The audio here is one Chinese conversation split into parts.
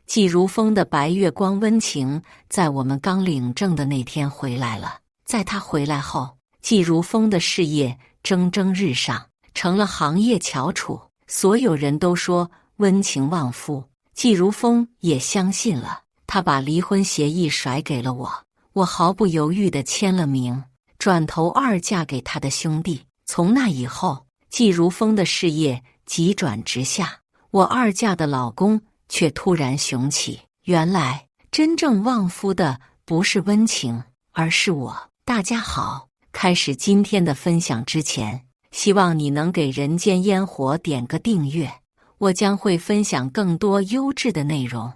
季如风的白月光温情在我们刚领证的那天回来了。在他回来后，季如风的事业蒸蒸日上，成了行业翘楚。所有人都说温情旺夫，季如风也相信了。他把离婚协议甩给了我，我毫不犹豫地签了名，转头二嫁给他的兄弟。从那以后，季如风的事业急转直下，我二嫁的老公却突然雄起。原来真正旺夫的不是温情，而是我。大家好，开始今天的分享之前，希望你能给人间烟火点个订阅，我将会分享更多优质的内容。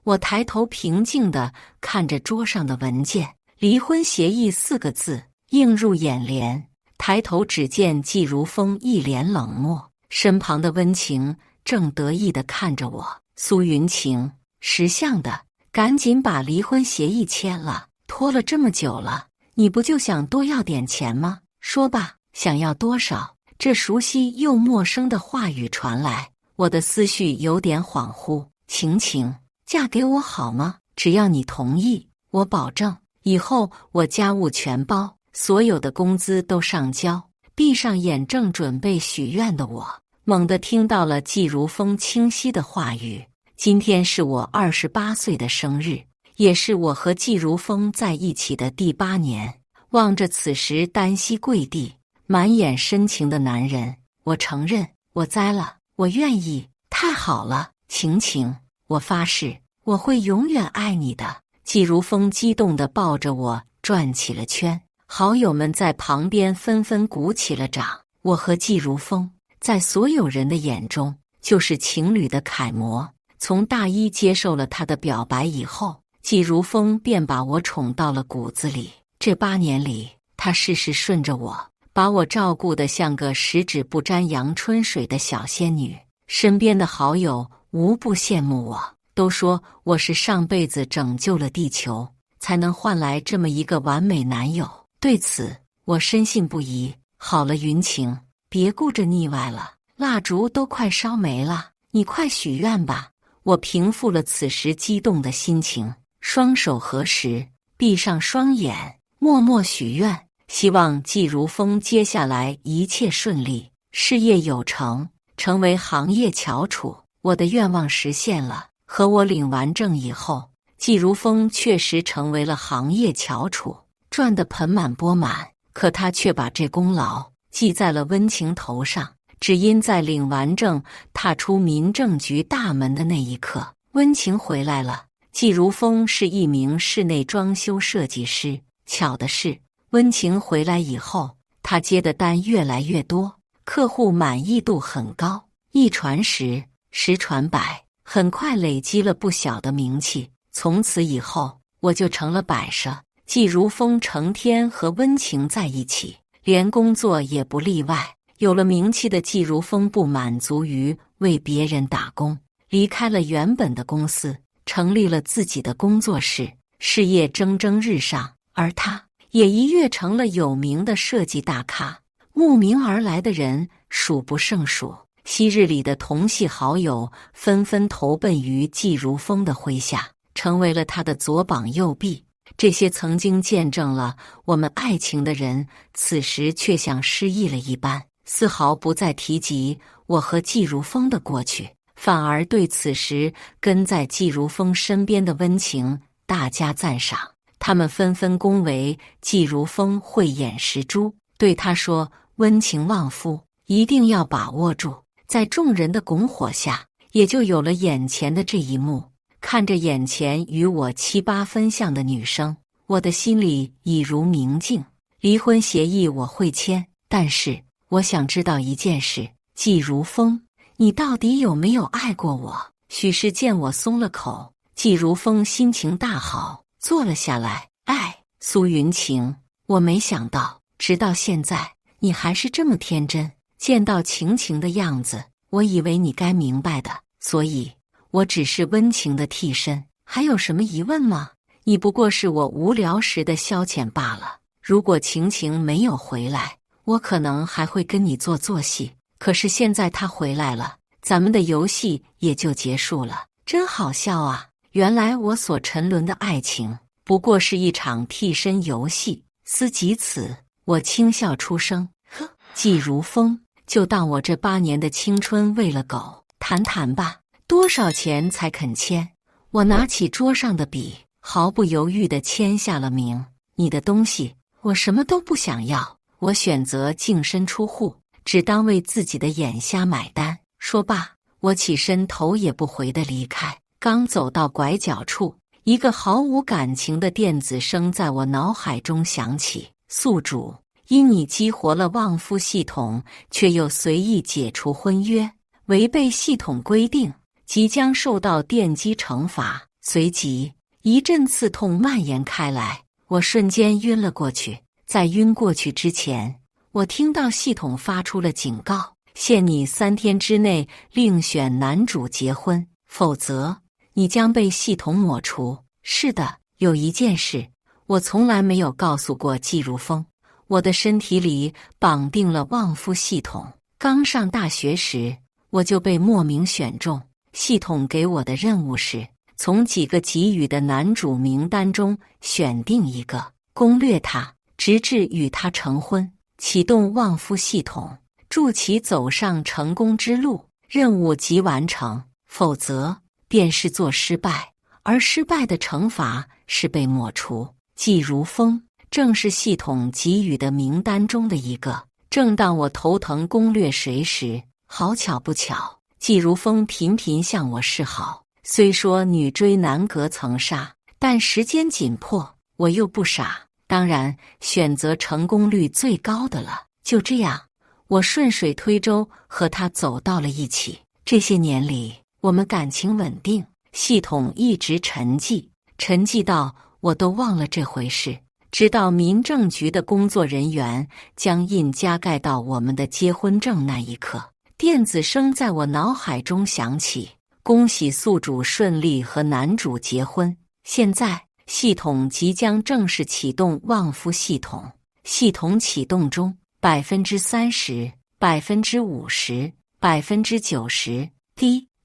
我抬头平静地看着桌上的文件，离婚协议4个字映入眼帘。抬头只见季如风一脸冷漠，身旁的温情正得意地看着我。苏云晴，识相的，赶紧把离婚协议签了，拖了这么久了，你不就想多要点钱吗？说吧，想要多少？这熟悉又陌生的话语传来，我的思绪有点恍惚。晴晴，嫁给我好吗？只要你同意，我保证以后我家务全包，所有的工资都上交。闭上眼正准备许愿的我，猛地听到了季如风清晰的话语。今天是我28岁的生日，也是我和季如风在一起的第8年。望着此时单膝跪地满眼深情的男人，我承认我栽了，我愿意。太好了，晴晴，我发誓我会永远爱你的。季如风激动地抱着我转起了圈，好友们在旁边纷纷鼓起了掌。我和季如风在所有人的眼中就是情侣的楷模。从大一接受了他的表白以后，季如风便把我宠到了骨子里。这8年里，他事事顺着我，把我照顾得像个十指不沾阳春水的小仙女。身边的好友无不羡慕我，都说我是上辈子拯救了地球，才能换来这么一个完美男友。对此，我深信不疑。好了，云晴，别顾着腻歪了，蜡烛都快烧没了，你快许愿吧。我平复了此时激动的心情，双手合十，闭上双眼，默默许愿，希望季如风接下来一切顺利，事业有成，成为行业翘楚。我的愿望实现了。和我领完证以后，季如风确实成为了行业翘楚，赚得盆满钵满。可他却把这功劳记在了温情头上。只因在领完证踏出民政局大门的那一刻，温情回来了。季如风是一名室内装修设计师，巧的是，温情回来以后，他接的单越来越多，客户满意度很高，一传十，十传百，很快累积了不小的名气。从此以后，我就成了摆设。季如风成天和温情在一起，连工作也不例外。有了名气的季如风不满足于为别人打工，离开了原本的公司，成立了自己的工作室，事业蒸蒸日上。而他也一跃成了有名的设计大咖，慕名而来的人数不胜数。昔日里的同系好友纷纷投奔于季如风的麾下，成为了他的左膀右臂。这些曾经见证了我们爱情的人，此时却像失忆了一般，丝毫不再提及我和季如风的过去，反而对此时跟在季如风身边的温情大加赞赏。他们纷纷恭维季如风慧眼识珠，对他说：“温情旺夫，一定要把握住。”在众人的拱火下，也就有了眼前的这一幕。看着眼前与我7、8分像的女生，我的心里已如明镜。离婚协议我会签，但是我想知道一件事，季如风，你到底有没有爱过我？许是见我松了口，季如风心情大好，坐了下来。苏云晴，我没想到，直到现在，你还是这么天真。见到晴晴的样子，我以为你该明白的，所以我只是温情的替身。还有什么疑问吗？你不过是我无聊时的消遣罢了。如果晴晴没有回来，我可能还会跟你做戏。可是现在她回来了，咱们的游戏也就结束了。真好笑啊！原来我所沉沦的爱情，不过是一场替身游戏。思及此，我轻笑出声：呵，季如风，就当我这8年的青春喂了狗。谈谈吧，多少钱才肯签？我拿起桌上的笔，毫不犹豫地签下了名。你的东西，我什么都不想要。我选择净身出户，只当为自己的眼瞎买单。说罢，我起身头也不回地离开。刚走到拐角处，一个毫无感情的电子声在我脑海中响起：宿主，因你激活了旺夫系统，却又随意解除婚约，违背系统规定，即将受到电击惩罚。随即，一阵刺痛蔓延开来，我瞬间晕了过去。在晕过去之前，我听到系统发出了警告：限你3天之内另选男主结婚，否则你将被系统抹除。是的，有一件事我从来没有告诉过季如风，我的身体里绑定了旺夫系统。刚上大学时，我就被莫名选中，系统给我的任务是从几个给予的男主名单中选定一个，攻略他，直至与他成婚，启动旺夫系统，助其走上成功之路。任务即完成，否则便视作失败，而失败的惩罚是被抹除。季如风正是系统给予的名单中的一个。正当我头疼攻略谁时，好巧不巧，季如风频频向我示好。虽说女追男隔层纱，但时间紧迫，我又不傻，当然选择成功率最高的了。就这样，我顺水推舟和他走到了一起。这些年里，我们感情稳定，系统一直沉寂到我都忘了这回事。直到民政局的工作人员将印加盖到我们的结婚证那一刻，电子声在我脑海中响起：恭喜宿主顺利和男主结婚。现在系统即将正式启动旺夫系统，系统启动中，30%、50%、90%，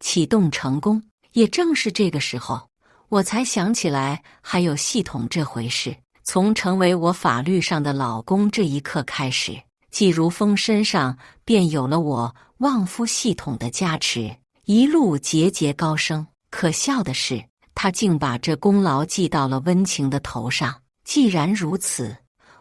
启动成功。也正是这个时候，我才想起来还有系统这回事。从成为我法律上的老公这一刻开始，季如风身上便有了我旺夫系统的加持，一路节节高升。可笑的是，他竟把这功劳记到了温情的头上。既然如此，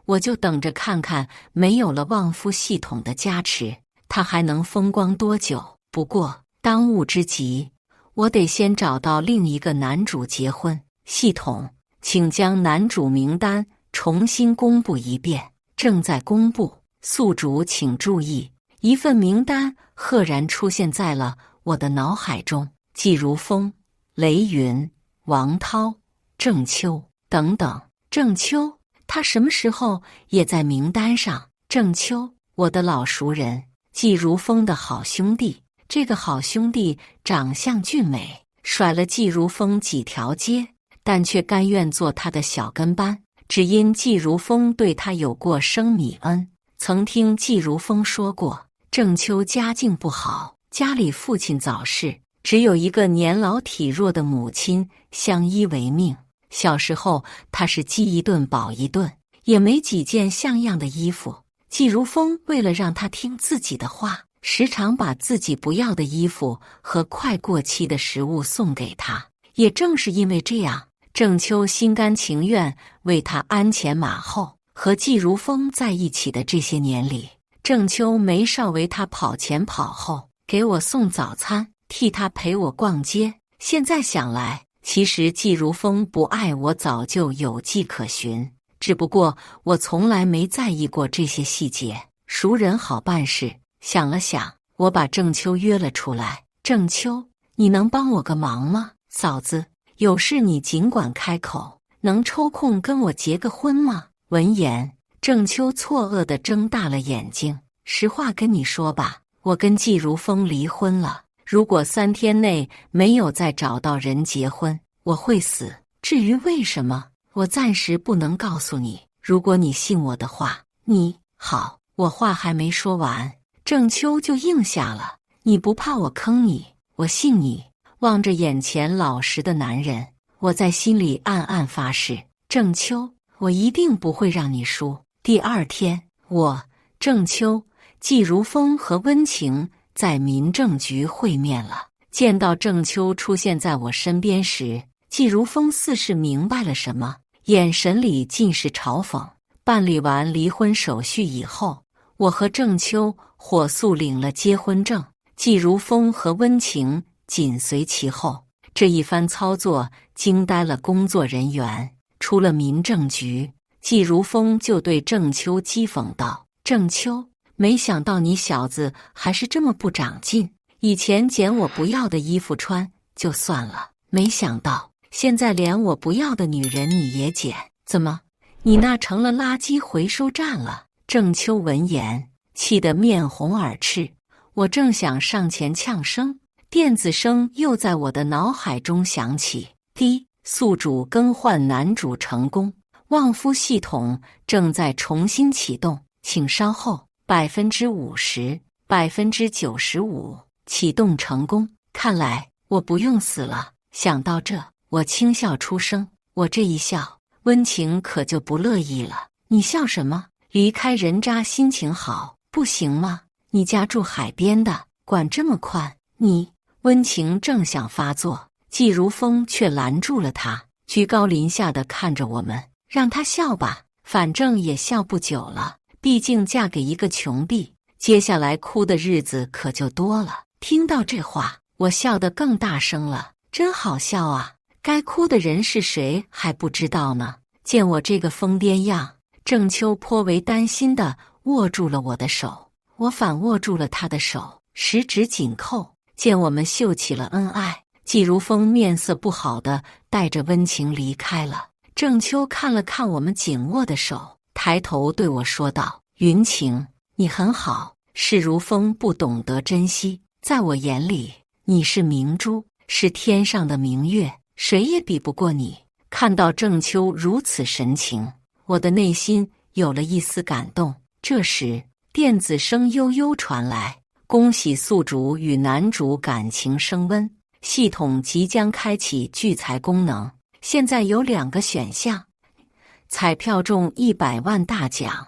我就等着看看没有了旺夫系统的加持，他还能风光多久。不过当务之急，我得先找到另一个男主结婚。系统，请将男主名单重新公布一遍。正在公布，宿主请注意。一份名单赫然出现在了我的脑海中：季如风、雷云、王涛、郑秋等等。郑秋，他什么时候也在名单上？郑秋，我的老熟人，季如风的好兄弟。这个好兄弟长相俊美，甩了季如风几条街，但却甘愿做他的小跟班，只因季如风对他有过生米恩。曾听季如风说过，郑秋家境不好，家里父亲早逝，只有一个年老体弱的母亲相依为命。小时候他是饥一顿饱一顿，也没几件像样的衣服。季如风为了让他听自己的话，时常把自己不要的衣服和快过期的食物送给他。也正是因为这样，郑秋心甘情愿为他鞍前马后。和季如风在一起的这些年里，郑秋没少为他跑前跑后，给我送早餐，替他陪我逛街。现在想来，其实季如风不爱我早就有迹可循，只不过我从来没在意过这些细节。熟人好办事。想了想，我把郑秋约了出来。郑秋，你能帮我个忙吗？嫂子，有事你尽管开口，能抽空跟我结个婚吗？闻言，郑秋错愕地睁大了眼睛。实话跟你说吧，我跟季如风离婚了。如果3天内没有再找到人结婚，我会死。至于为什么，我暂时不能告诉你。如果你信我的话，你好。我话还没说完，郑秋就应下了。你不怕我坑你，我信你。望着眼前老实的男人，我在心里暗暗发誓，郑秋，我一定不会让你输。第二天，我、郑秋、季如风和温情在民政局会面了。见到郑秋出现在我身边时，季如风似是明白了什么，眼神里尽是嘲讽。办理完离婚手续以后，我和郑秋火速领了结婚证，季如风和温情紧随其后。这一番操作惊呆了工作人员。出了民政局，季如风就对郑秋讥讽道：“郑秋，没想到你小子还是这么不长进。以前捡我不要的衣服穿就算了，没想到现在连我不要的女人你也捡，怎么，你那成了垃圾回收站了？”郑秋闻言气得面红耳赤，我正想上前呛声，电子声又在我的脑海中响起：滴，宿主更换男主成功，旺夫系统正在重新启动，请稍后。50%、95%启动成功，看来我不用死了。想到这，我轻笑出声。我这一笑，温情可就不乐意了。你笑什么？离开人渣心情好，不行吗？你家住海边的，管这么宽？你……温情正想发作，季如风却拦住了他，居高临下的看着我们，让他笑吧，反正也笑不久了。毕竟嫁给一个穷逼，接下来哭的日子可就多了。听到这话，我笑得更大声了，真好笑啊！该哭的人是谁还不知道呢？见我这个疯癫样，郑秋颇为担心地握住了我的手，我反握住了他的手，十指紧扣。见我们秀起了恩爱，季如风面色不好地带着温情离开了。郑秋看了看我们紧握的手，抬头对我说道：“云情，你很好。是如风不懂得珍惜，在我眼里，你是明珠，是天上的明月，谁也比不过你。”看到郑秋如此神情，我的内心有了一丝感动。这时，电子声悠悠传来：“恭喜宿主与男主感情升温，系统即将开启聚财功能。现在有2个选项：彩票中100万大奖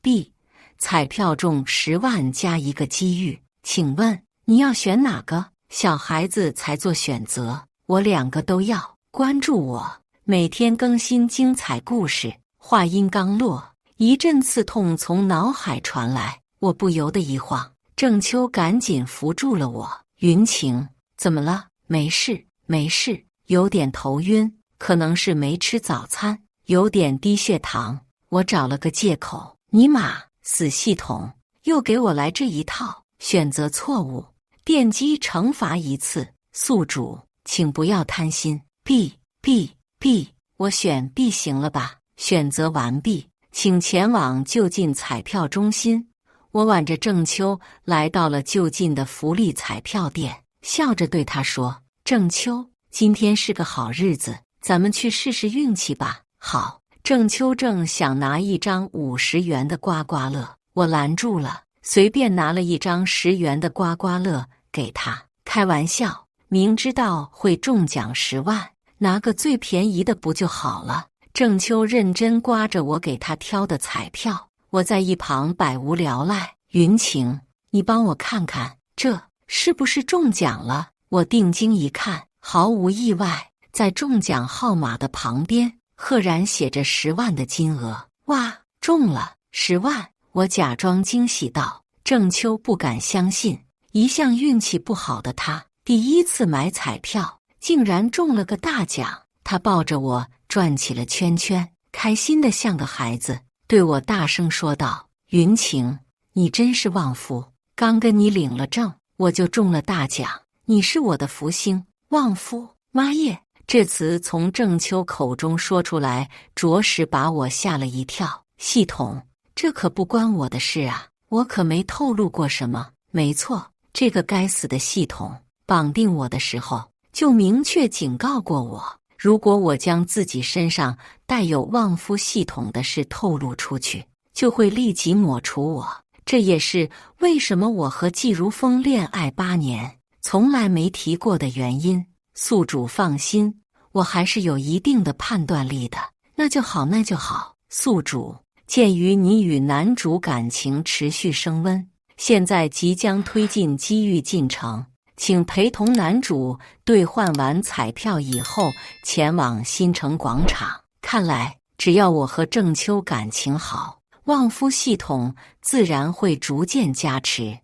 ，B 彩票中10万加1个机遇。请问你要选哪个？小孩子才做选择，我2个都要。关注我，每天更新精彩故事。”话音刚落，一阵刺痛从脑海传来，我不由得一晃。郑秋赶紧扶住了我。云情，怎么了？没事，没事，有点头晕，可能是没吃早餐，有点低血糖。我找了个借口。尼玛，死系统，又给我来这一套。选择错误，电击惩罚1次。宿主，请不要贪心。B， 我选 B 行了吧？选择完毕，请前往就近彩票中心。我挽着郑秋来到了就近的福利彩票店，笑着对他说：“郑秋，今天是个好日子，咱们去试试运气吧。”好。郑秋正想拿一张50元的刮刮乐，我拦住了，随便拿了一张10元的刮刮乐给他。开玩笑，明知道会中奖10万，拿个最便宜的不就好了？郑秋认真刮着我给他挑的彩票，我在一旁百无聊赖。云情，你帮我看看，这是不是中奖了？我定睛一看，毫无意外，在中奖号码的旁边赫然写着10万的金额。哇，中了10万！我假装惊喜道。郑秋不敢相信，一向运气不好的他，第一次买彩票，竟然中了个大奖。他抱着我转起了圈圈，开心得像个孩子，对我大声说道：“云情，你真是旺夫，刚跟你领了证，我就中了大奖，你是我的福星。”旺夫，妈耶！这词从郑秋口中说出来，着实把我吓了一跳。系统，这可不关我的事啊，我可没透露过什么。没错，这个该死的系统绑定我的时候，就明确警告过我，如果我将自己身上带有旺夫系统的事透露出去，就会立即抹除我。这也是为什么我和季如风恋爱8年，从来没提过的原因。宿主放心，我还是有一定的判断力的。那就好，那就好。宿主，鉴于你与男主感情持续升温，现在即将推进机遇进程，请陪同男主兑换完彩票以后前往新城广场。看来只要我和郑秋感情好，旺夫系统自然会逐渐加持。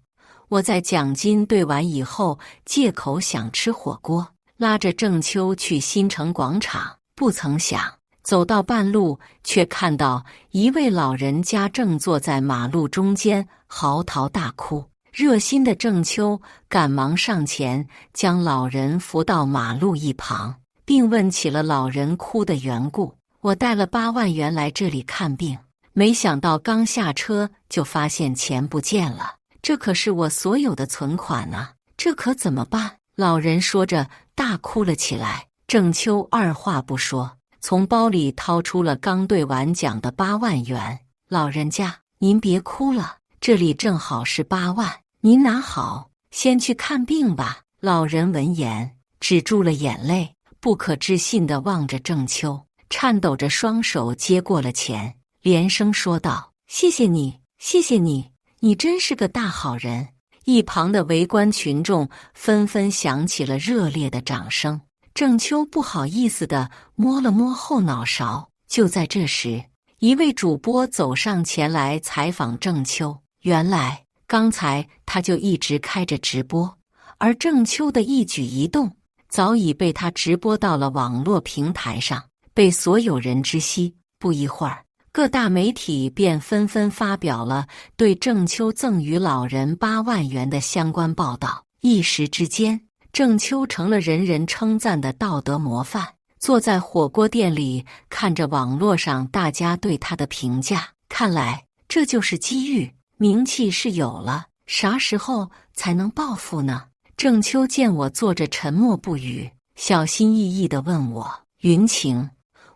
我在奖金兑完以后，借口想吃火锅，拉着郑秋去新城广场。不曾想走到半路，却看到一位老人家正坐在马路中间嚎啕大哭。热心的郑秋赶忙上前将老人扶到马路一旁，并问起了老人哭的缘故。我带了8万元来这里看病，没想到刚下车就发现钱不见了，这可是我所有的存款啊，这可怎么办？老人说着大哭了起来。郑秋二话不说，从包里掏出了刚兑完奖的8万元。老人家，您别哭了，这里正好是8万，您拿好，先去看病吧。老人闻言止住了眼泪，不可置信地望着郑秋，颤抖着双手接过了钱，连声说道：谢谢你，谢谢你，你真是个大好人。一旁的围观群众纷纷响起了热烈的掌声。郑秋不好意思地摸了摸后脑勺。就在这时，一位主播走上前来采访郑秋。原来刚才他就一直开着直播，而郑秋的一举一动早已被他直播到了网络平台上，被所有人知悉。不一会儿，各大媒体便纷纷发表了对郑秋赠予老人8万元的相关报道。一时之间，郑秋成了人人称赞的道德模范。坐在火锅店里，看着网络上大家对他的评价，看来这就是机遇，名气是有了，啥时候才能暴富呢？郑秋见我坐着沉默不语，小心翼翼地问我：云晴，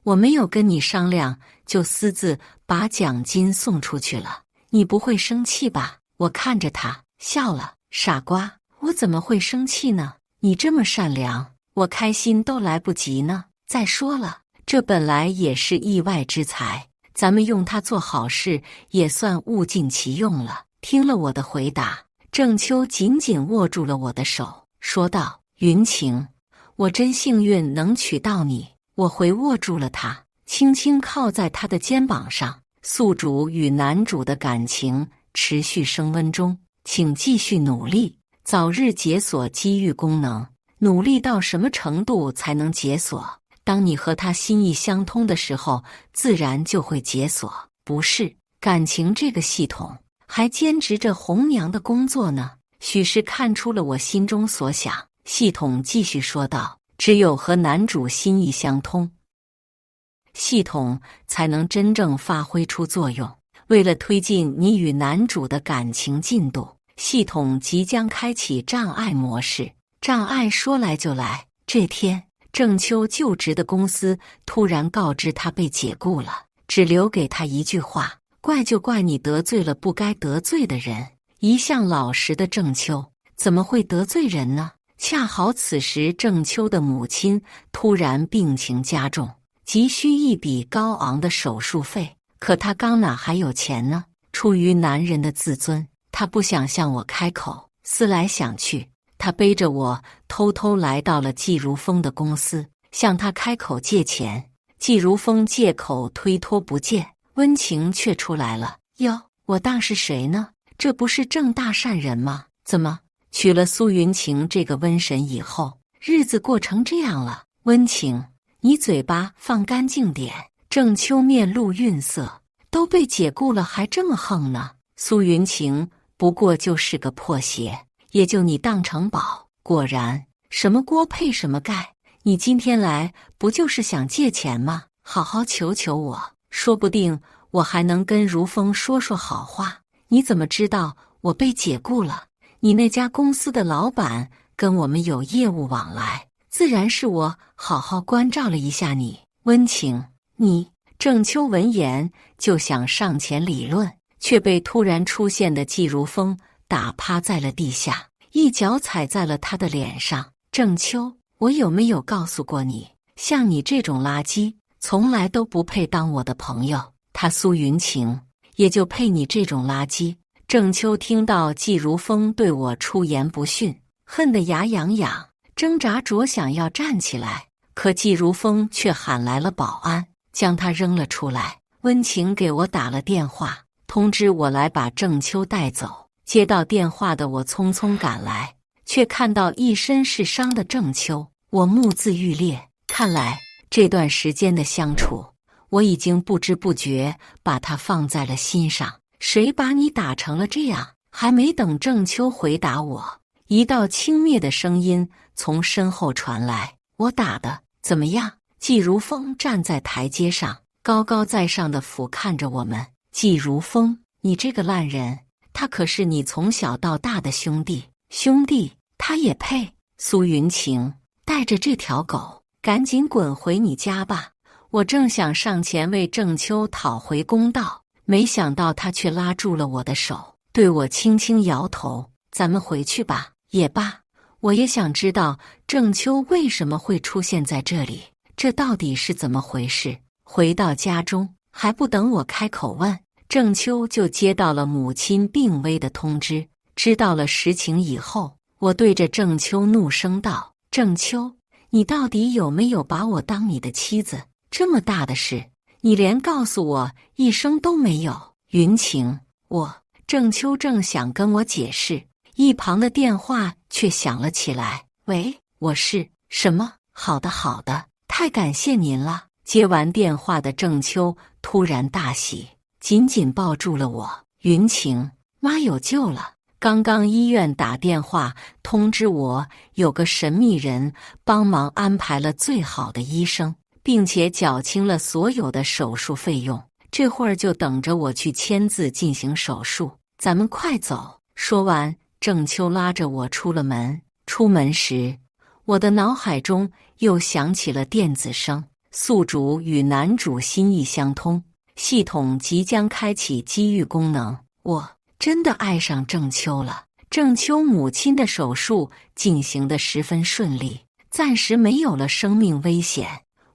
我没有跟你商量，就私自把奖金送出去了，你不会生气吧？我看着他笑了：傻瓜，我怎么会生气呢？你这么善良，我开心都来不及呢。再说了，这本来也是意外之财，咱们用它做好事，也算物尽其用了。听了我的回答，郑秋紧紧握住了我的手，说道：云晴，我真幸运能娶到你。我回握住了他，轻轻靠在他的肩膀上。宿主与男主的感情持续升温中，请继续努力，早日解锁机遇功能。努力到什么程度才能解锁？当你和他心意相通的时候，自然就会解锁。不是，感情这个系统还兼职着红娘的工作呢。许是看出了我心中所想，系统继续说道：只有和男主心意相通，系统才能真正发挥出作用。为了推进你与男主的感情进度，系统即将开启障碍模式。障碍说来就来，这天，郑秋就职的公司突然告知他被解雇了，只留给他一句话：怪就怪你得罪了不该得罪的人。一向老实的郑秋怎么会得罪人呢？恰好此时郑秋的母亲突然病情加重，急需一笔高昂的手术费，可他刚哪还有钱呢？出于男人的自尊，他不想向我开口。思来想去，他背着我偷偷来到了季如风的公司，向他开口借钱。季如风借口推脱不借，温情却出来了：哟，我当是谁呢？这不是郑大善人吗？怎么娶了苏云晴这个瘟神以后，日子过成这样了？温情，你嘴巴放干净点。郑秋面露愠色，都被解雇了还这么横呢？苏云晴不过就是个破鞋，也就你当成宝。果然，什么锅配什么盖，你今天来不就是想借钱吗？好好求求我，说不定我还能跟如风说说好话。你怎么知道我被解雇了？你那家公司的老板跟我们有业务往来，自然是我好好关照了一下你。温情，你……郑秋闻言就想上前理论，却被突然出现的季如风打趴在了地下，一脚踩在了他的脸上。郑秋，我有没有告诉过你，像你这种垃圾，从来都不配当我的朋友。他苏云晴也就配你这种垃圾。郑秋听到季如风对我出言不逊，恨得牙痒痒，挣扎着想要站起来，可季如风却喊来了保安，将他扔了出来。温情给我打了电话，通知我来把郑秋带走。接到电话的我匆匆赶来，却看到一身是伤的郑秋，我目眦欲裂。看来这段时间的相处，我已经不知不觉把他放在了心上。谁把你打成了这样？还没等郑秋回答我，一道轻蔑的声音从身后传来：我打的怎么样？季如风站在台阶上，高高在上的俯瞰着我们。季如风，你这个烂人，他可是你从小到大的兄弟，他也配？苏云晴，带着这条狗赶紧滚回你家吧！我正想上前为郑秋讨回公道，没想到他却拉住了我的手，对我轻轻摇头：咱们回去吧。也罢，我也想知道郑秋为什么会出现在这里，这到底是怎么回事？回到家中，还不等我开口问，郑秋就接到了母亲病危的通知。知道了实情以后，我对着郑秋怒声道：郑秋，你到底有没有把我当你的妻子？这么大的事，你连告诉我一声都没有。云晴，郑秋正想跟我解释，一旁的电话却响了起来。喂，我是什么？好的，太感谢您了。接完电话的郑秋突然大喜，紧紧抱住了我。云晴，妈有救了！刚刚医院打电话通知我，有个神秘人帮忙安排了最好的医生，并且缴清了所有的手术费用，这会儿就等着我去签字进行手术。咱们快走！说完，郑秋拉着我出了门。出门时，我的脑海中又响起了电子声：宿主与男主心意相通，系统即将开启机遇功能。我真的爱上郑秋了。郑秋母亲的手术进行得十分顺利，暂时没有了生命危险，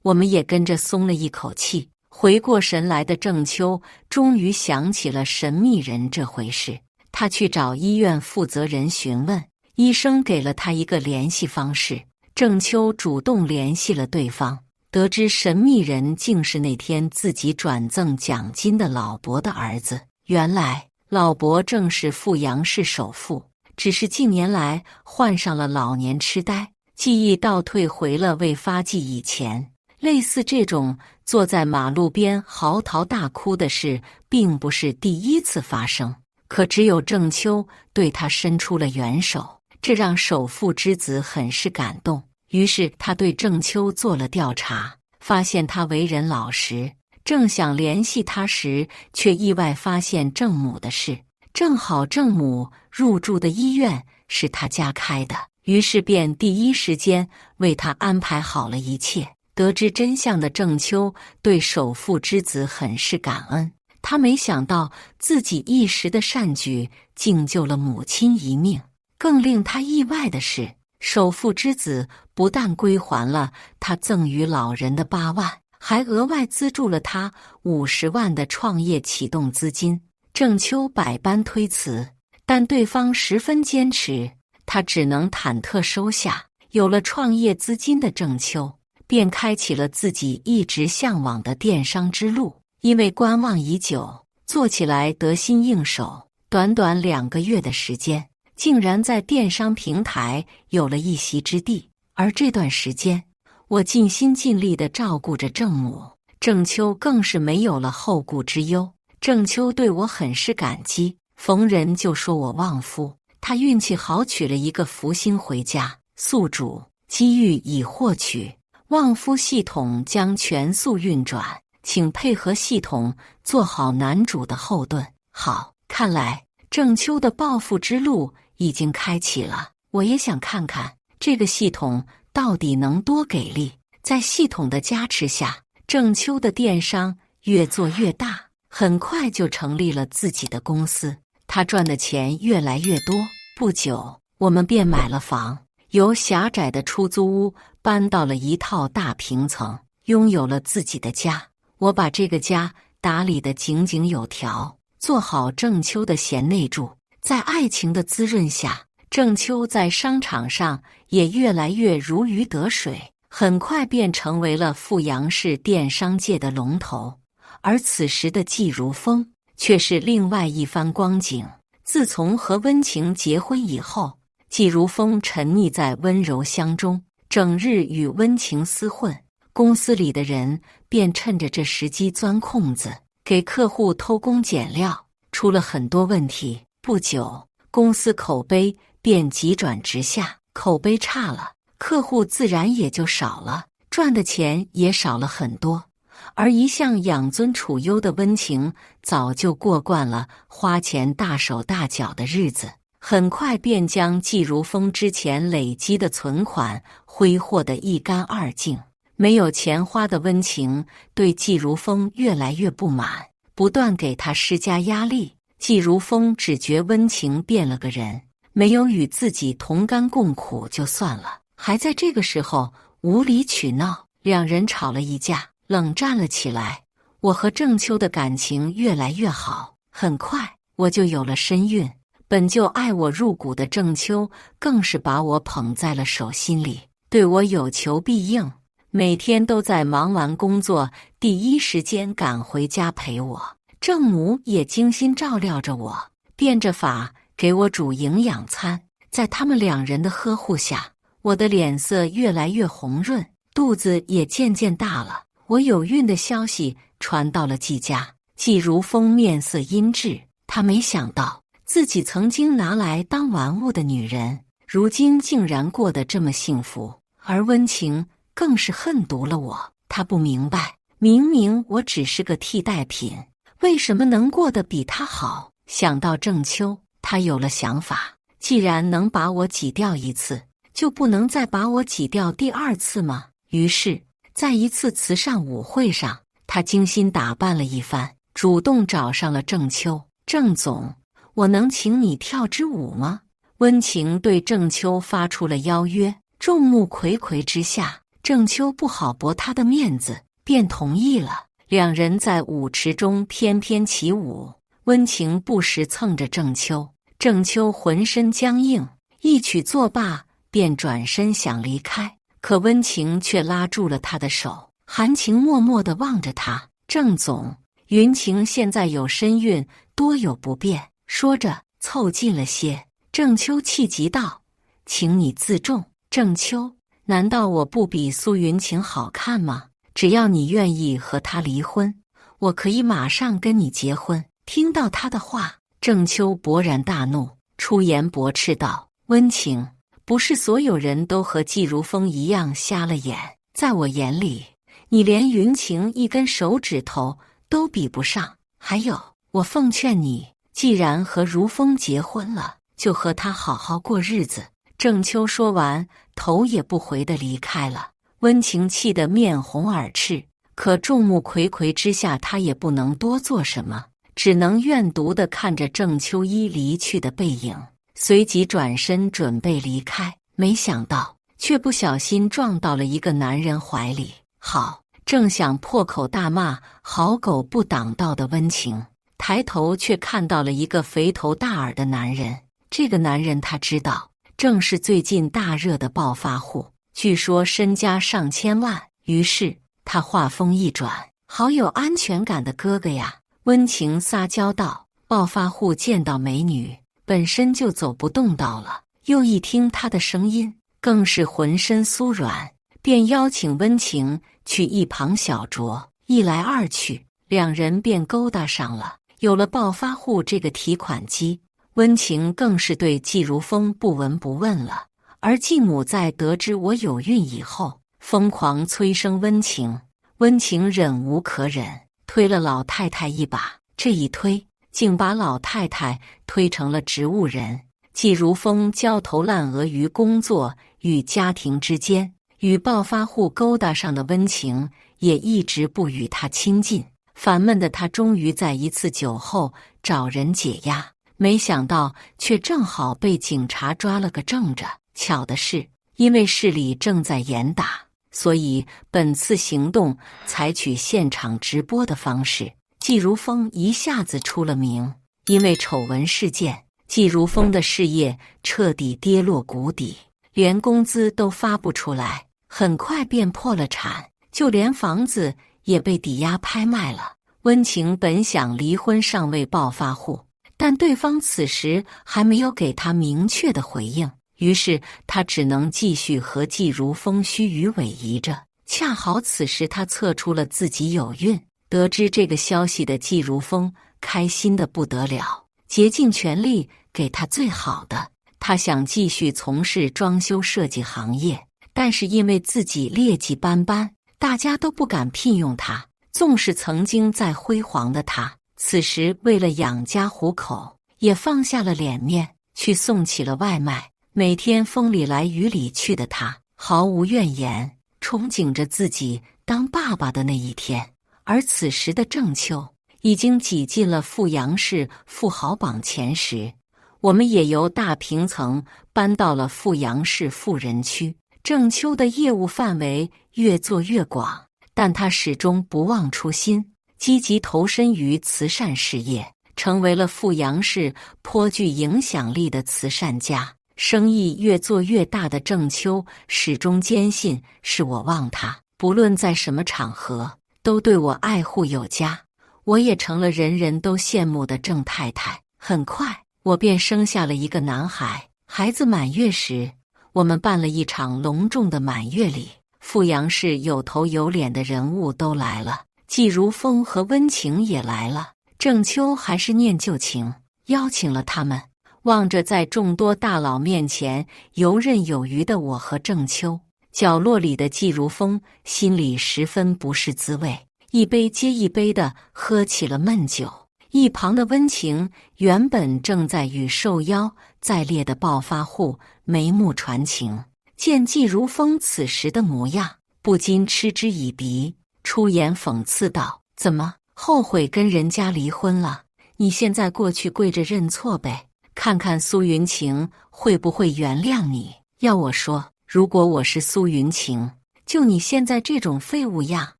我们也跟着松了一口气。回过神来的郑秋终于想起了神秘人这回事，他去找医院负责人询问，医生给了他一个联系方式。郑秋主动联系了对方，得知神秘人竟是那天自己转赠奖金的老伯的儿子。原来老伯正是富阳市首富，只是近年来患上了老年痴呆，记忆倒退回了未发迹以前。类似这种坐在马路边嚎啕大哭的事并不是第一次发生，可只有郑秋对他伸出了援手，这让首富之子很是感动。于是他对郑秋做了调查，发现他为人老实。正想联系他时，却意外发现郑母的事，正好郑母入住的医院是他家开的，于是便第一时间为他安排好了一切。得知真相的郑秋对首富之子很是感恩，他没想到自己一时的善举竟救了母亲一命。更令他意外的是，首富之子不但归还了他赠予老人的8万，还额外资助了他50万的创业启动资金。郑秋百般推辞，但对方十分坚持，他只能忐忑收下。有了创业资金的郑秋，便开启了自己一直向往的电商之路。因为观望已久，做起来得心应手，短短2个月的时间，竟然在电商平台有了一席之地。而这段时间，我尽心尽力地照顾着郑母，郑秋更是没有了后顾之忧。郑秋对我很是感激，逢人就说我旺夫，他运气好娶了一个福星回家。宿主，机遇已获取，旺夫系统将全速运转，请配合系统做好男主的后盾。好，看来郑秋的暴富之路已经开启了，我也想看看这个系统到底能多给力。在系统的加持下，郑秋的电商越做越大，很快就成立了自己的公司，他赚的钱越来越多。不久，我们便买了房，由狭窄的出租屋搬到了一套大平层，拥有了自己的家。我把这个家打理得井井有条，做好郑秋的贤内助。在爱情的滋润下，郑秋在商场上也越来越如鱼得水，很快便成为了富阳市电商界的龙头。而此时的季如风却是另外一番光景。自从和温情结婚以后，季如风沉溺在温柔乡中，整日与温情厮混。公司里的人便趁着这时机钻空子，给客户偷工减料，出了很多问题。不久，公司口碑便急转直下，口碑差了，客户自然也就少了，赚的钱也少了很多。而一向养尊处优的温情早就过惯了花钱大手大脚的日子，很快便将季如风之前累积的存款挥霍得一干二净。没有钱花的温情对季如风越来越不满，不断给他施加压力。季如风只觉温情变了个人，没有与自己同甘共苦就算了，还在这个时候无理取闹，两人吵了一架，冷战了起来。我和郑秋的感情越来越好，很快我就有了身孕。本就爱我入骨的郑秋更是把我捧在了手心里，对我有求必应，每天都在忙完工作第一时间赶回家陪我。郑母也精心照料着我，变着法给我煮营养餐。在他们两人的呵护下，我的脸色越来越红润，肚子也渐渐大了。我有孕的消息传到了季家，季如风面色阴鸷，他没想到自己曾经拿来当玩物的女人，如今竟然过得这么幸福。而温情更是恨毒了我，他不明白，明明我只是个替代品，为什么能过得比他好？想到郑秋，他有了想法，既然能把我挤掉一次，就不能再把我挤掉第二次吗？于是在一次慈善舞会上，他精心打扮了一番，主动找上了郑秋。郑总，我能请你跳支舞吗？温情对郑秋发出了邀约。众目睽睽之下，郑秋不好驳他的面子，便同意了。两人在舞池中翩翩起舞，温情不时蹭着郑秋，郑秋浑身僵硬，一曲作罢便转身想离开，可温情却拉住了他的手，含情脉脉地望着他。郑总，云晴现在有身孕，多有不便。说着凑近了些，郑秋气急道：请你自重。郑秋，难道我不比苏云晴好看吗？只要你愿意和他离婚，我可以马上跟你结婚。听到他的话，郑秋勃然大怒，出言驳斥道：温情，不是所有人都和季如风一样瞎了眼，在我眼里，你连云晴一根手指头都比不上。还有，我奉劝你，既然和如风结婚了，就和他好好过日子。郑秋说完，头也不回地离开了。温情气得面红耳赤，可众目睽睽之下，他也不能多做什么，只能怨毒地看着郑秋一离去的背影，随即转身准备离开。没想到却不小心撞到了一个男人怀里。好，正想破口大骂好狗不挡道的温情，抬头却看到了一个肥头大耳的男人。这个男人他知道，正是最近大热的暴发户，据说身家上千万。于是他话锋一转：好有安全感的哥哥呀。温情撒娇道：暴发户见到美女本身就走不动道了，又一听他的声音，更是浑身酥软，便邀请温情去一旁小酌。一来二去，两人便勾搭上了。有了暴发户这个提款机，温情更是对季如风不闻不问了。而继母在得知我有孕以后，疯狂催生温情。温情忍无可忍，推了老太太一把，这一推竟把老太太推成了植物人。季如风焦头烂额于工作与家庭之间，与暴发户勾搭上的温情也一直不与他亲近。烦闷的他终于在一次酒后找人解压，没想到却正好被警察抓了个正着。巧的是，因为市里正在严打，所以本次行动采取现场直播的方式。季如风一下子出了名，因为丑闻事件，季如风的事业彻底跌落谷底，连工资都发不出来，很快便破了产，就连房子也被抵押拍卖了。温情本想离婚上位暴发户，但对方此时还没有给他明确的回应，于是他只能继续和季如风虚与委蛇着。恰好此时他测出了自己有孕，得知这个消息的季如风开心的不得了，竭尽全力给他最好的。他想继续从事装修设计行业，但是因为自己劣迹斑斑，大家都不敢聘用他。纵使曾经在辉煌的他，此时为了养家糊口，也放下了脸面，去送起了外卖。每天风里来雨里去的他，毫无怨言，憧憬着自己当爸爸的那一天。而此时的郑秋已经挤进了富阳市富豪榜前10，我们也由大平层搬到了富阳市富人区。郑秋的业务范围越做越广，但他始终不忘初心，积极投身于慈善事业，成为了富阳市颇具影响力的慈善家。生意越做越大的郑秋始终坚信是我旺他，不论在什么场合都对我爱护有加，我也成了人人都羡慕的郑太太。很快我便生下了一个男孩，孩子满月时，我们办了一场隆重的满月礼，富阳市有头有脸的人物都来了，季如风和温情也来了。郑秋还是念旧情，邀请了他们。望着在众多大佬面前游刃有余的我和郑秋，角落里的季如风心里十分不是滋味，一杯接一杯地喝起了闷酒。一旁的温情原本正在与受邀在列的暴发户眉目传情，见季如风此时的模样，不禁嗤之以鼻，出言讽刺道：“怎么后悔跟人家离婚了？你现在过去跪着认错呗，看看苏云晴会不会原谅你。要我说，如果我是苏云晴，就你现在这种废物样，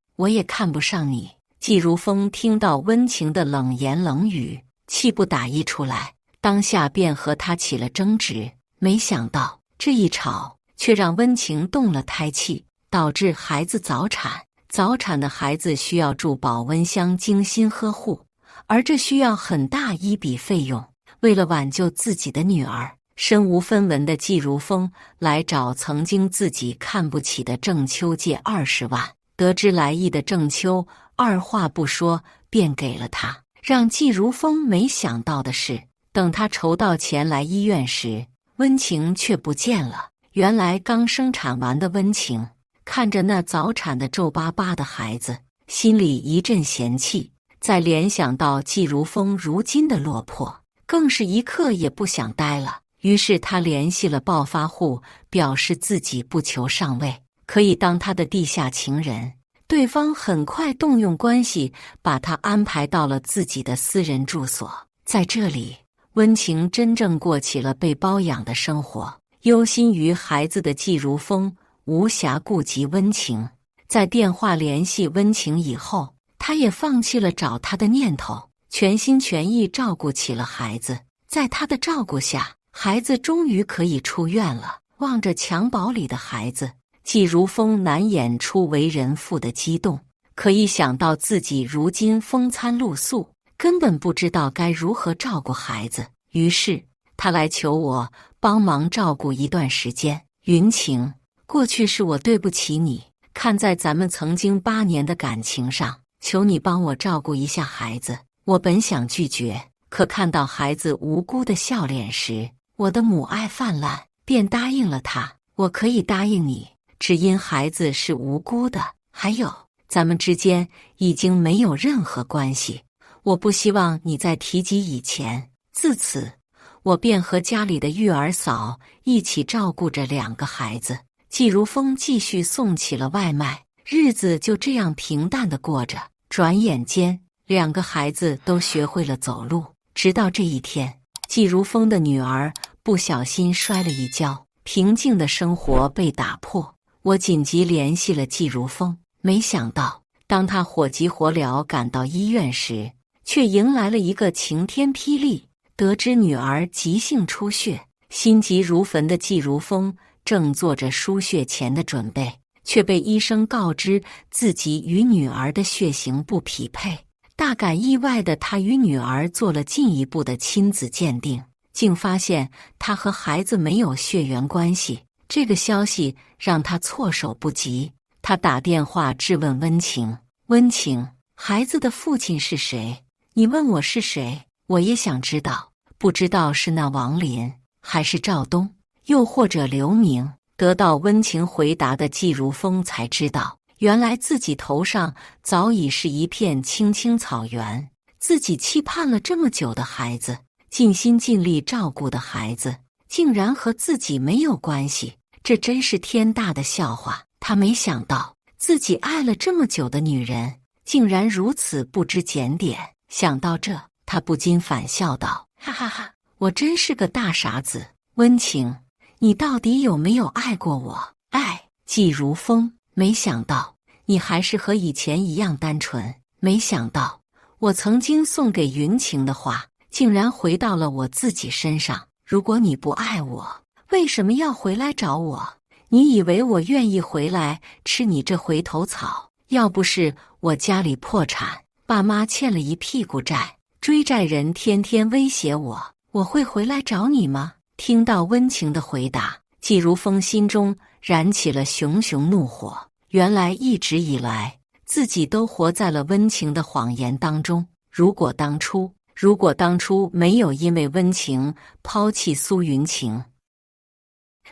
我也看不上你。”季如风听到温情的冷言冷语，气不打一处来，当下便和他起了争执。没想到这一吵，却让温情动了胎气，导致孩子早产。早产的孩子需要住保温箱精心呵护，而这需要很大一笔费用。为了挽救自己的女儿，身无分文的季如风来找曾经自己看不起的郑秋借20万。得知来意的郑秋二话不说便给了他。让季如风没想到的是，等他筹到钱来医院时，温情却不见了。原来刚生产完的温情看着那早产的皱巴巴的孩子，心里一阵嫌弃，再联想到季如风如今的落魄，更是一刻也不想待了。于是他联系了暴发户，表示自己不求上位，可以当他的地下情人。对方很快动用关系，把他安排到了自己的私人住所。在这里，温情真正过起了被包养的生活。忧心于孩子的季如风无暇顾及温情，在电话联系温情以后，他也放弃了找他的念头，全心全意照顾起了孩子。在他的照顾下，孩子终于可以出院了。望着襁褓里的孩子，季如风难掩出为人父的激动，可一想到自己如今风餐露宿，根本不知道该如何照顾孩子，于是他来求我帮忙照顾一段时间。云晴，过去是我对不起你，看在咱们曾经8年的感情上，求你帮我照顾一下孩子。我本想拒绝，可看到孩子无辜的笑脸时，我的母爱泛滥，便答应了他。我可以答应你，只因孩子是无辜的，还有咱们之间已经没有任何关系，我不希望你再提及以前。自此，我便和家里的育儿嫂一起照顾着2个孩子。季如风继续送起了外卖，日子就这样平淡地过着。转眼间，2个孩子都学会了走路。直到这一天，季如风的女儿不小心摔了一跤，平静的生活被打破。我紧急联系了季如风，没想到当他火急火燎赶到医院时，却迎来了一个晴天霹雳。得知女儿急性出血，心急如焚的季如风正做着输血前的准备，却被医生告知自己与女儿的血型不匹配。大感意外的他与女儿做了进一步的亲子鉴定，竟发现他和孩子没有血缘关系。这个消息让他措手不及。他打电话质问温情：“温情，孩子的父亲是谁？你问我是谁，我也想知道。不知道是那王林，还是赵东，又或者刘明？”得到温情回答的季如风才知道，原来自己头上早已是一片青青草原。自己期盼了这么久的孩子，尽心尽力照顾的孩子，竟然和自己没有关系，这真是天大的笑话。他没想到自己爱了这么久的女人，竟然如此不知检点。想到这，他不禁反笑道：“哈哈哈，我真是个大傻子。温情，你到底有没有爱过我？”“爱。”季如风，没想到你还是和以前一样单纯。没想到我曾经送给云晴的话，竟然回到了我自己身上。如果你不爱我，为什么要回来找我？你以为我愿意回来吃你这回头草？要不是我家里破产，爸妈欠了一屁股债，追债人天天威胁我，我会回来找你吗？听到温情的回答，季如风心中燃起了熊熊怒火。原来一直以来，自己都活在了温情的谎言当中。如果当初没有因为温情抛弃苏云晴，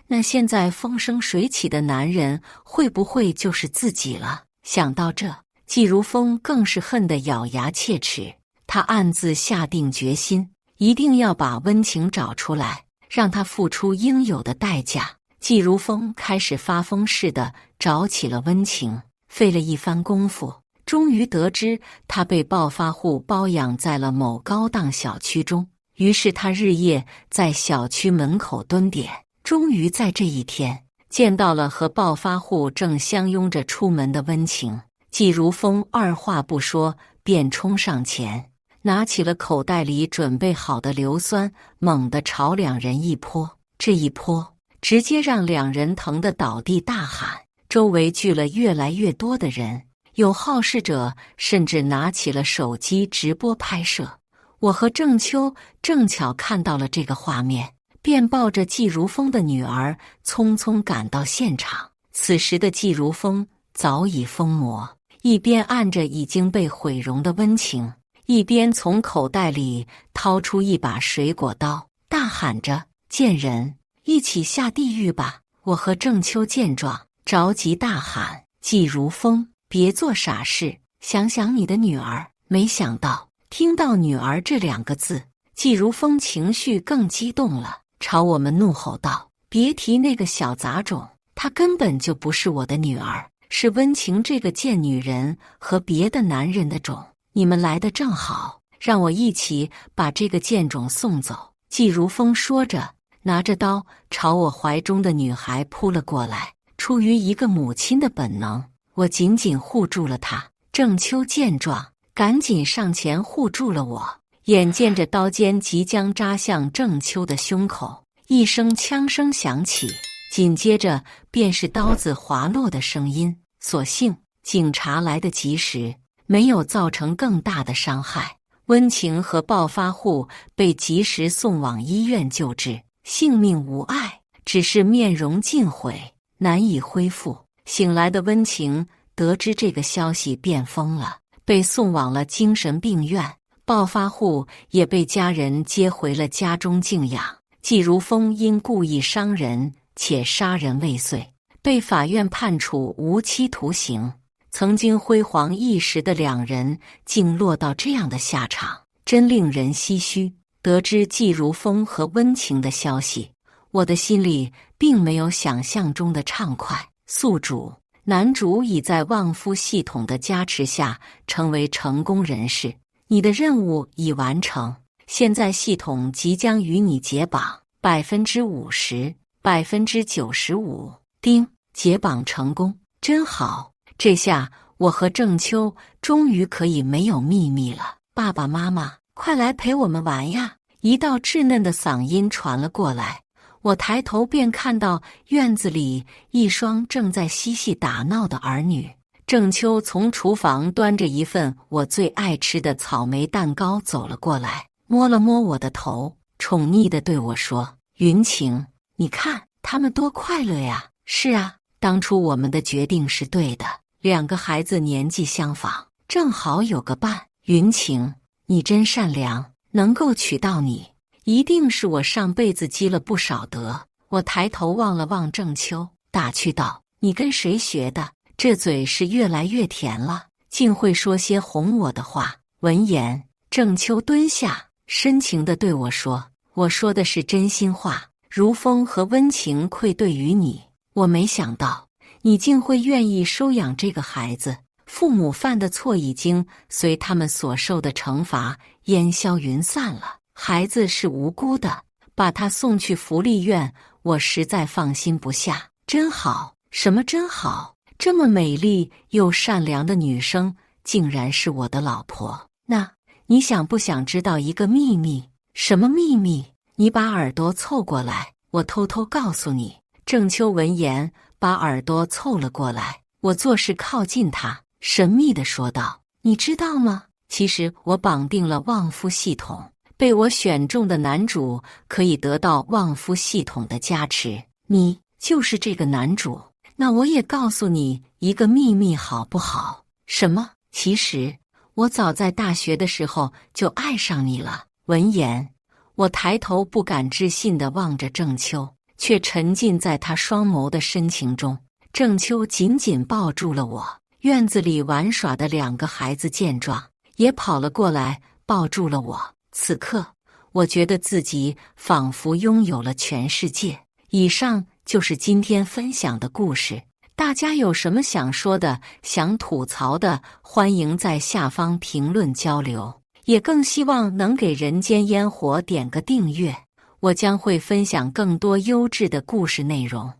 那现在风生水起的男人会不会就是自己了？想到这，季如风更是恨得咬牙切齿。他暗自下定决心，一定要把温情找出来，让他付出应有的代价。季如风开始发疯似的找起了温情，费了一番功夫，终于得知他被暴发户包养在了某高档小区中。于是他日夜在小区门口蹲点，终于在这一天见到了和暴发户正相拥着出门的温情。季如风二话不说便冲上前，拿起了口袋里准备好的硫酸，猛地朝两人一泼。这一泼直接让两人疼得倒地大喊，周围聚了越来越多的人，有好事者甚至拿起了手机直播拍摄。我和郑秋正巧看到了这个画面，便抱着季如风的女儿匆匆赶到现场。此时的季如风早已疯魔，一边按着已经被毁容的温情，一边从口袋里掏出一把水果刀，大喊着：“贱人，一起下地狱吧！”我和郑秋见状，着急大喊：“季如风，别做傻事，想想你的女儿。”没想到听到女儿这两个字，季如风情绪更激动了，朝我们怒吼道：“别提那个小杂种，她根本就不是我的女儿，是温情这个贱女人和别的男人的种。你们来得正好，让我一起把这个贱种送走。”季如风说着，拿着刀朝我怀中的女孩扑了过来。出于一个母亲的本能，我紧紧护住了她。郑秋见状，赶紧上前护住了我。眼见着刀尖即将扎向郑秋的胸口，一声枪声响起，紧接着便是刀子滑落的声音。所幸警察来得及时，没有造成更大的伤害。温情和暴发户被及时送往医院救治，性命无碍，只是面容尽毁，难以恢复。醒来的温情得知这个消息便疯了，被送往了精神病院。暴发户也被家人接回了家中静养。季如风因故意伤人且杀人未遂，被法院判处无期徒刑。曾经辉煌一时的两人竟落到这样的下场，真令人唏嘘。得知季如风和温情的消息，我的心里并没有想象中的畅快。宿主男主已在旺夫系统的加持下成为成功人士，你的任务已完成，现在系统即将与你解绑，50%， 95%。丁，解绑成功，真好！这下我和郑秋终于可以没有秘密了。爸爸妈妈，快来陪我们玩呀！一道稚嫩的嗓音传了过来，我抬头便看到院子里一双正在嬉戏打闹的儿女。郑秋从厨房端着一份我最爱吃的草莓蛋糕走了过来，摸了摸我的头，宠溺地对我说：“云晴，你看他们多快乐呀！”是啊，当初我们的决定是对的，两个孩子年纪相仿，正好有个伴。云晴，你真善良，能够娶到你，一定是我上辈子积了不少德。我抬头望了望郑秋，打趣道：“你跟谁学的？这嘴是越来越甜了，竟会说些哄我的话。”闻言，郑秋蹲下，深情地对我说：“我说的是真心话，如风和温情愧对于你。我没想到你竟会愿意收养这个孩子，父母犯的错已经随他们所受的惩罚烟消云散了。孩子是无辜的，把他送去福利院，我实在放心不下。真好，什么真好？这么美丽又善良的女生，竟然是我的老婆。那你想不想知道一个秘密？”“什么秘密？”“你把耳朵凑过来，我偷偷告诉你。”郑秋闻言，把耳朵凑了过来。我做事靠近他，神秘地说道：“你知道吗？其实我绑定了旺夫系统，被我选中的男主可以得到旺夫系统的加持。你就是这个男主。那我也告诉你一个秘密，好不好？”“什么？”“其实我早在大学的时候就爱上你了。”闻言，我抬头不敢置信地望着郑秋，却沉浸在他双眸的深情中。郑秋紧紧抱住了我。院子里玩耍的两个孩子见状，也跑了过来，抱住了我。此刻，我觉得自己仿佛拥有了全世界。以上就是今天分享的故事，大家有什么想说的、想吐槽的，欢迎在下方评论交流。也更希望能给人间烟火点个订阅，我将会分享更多优质的故事内容。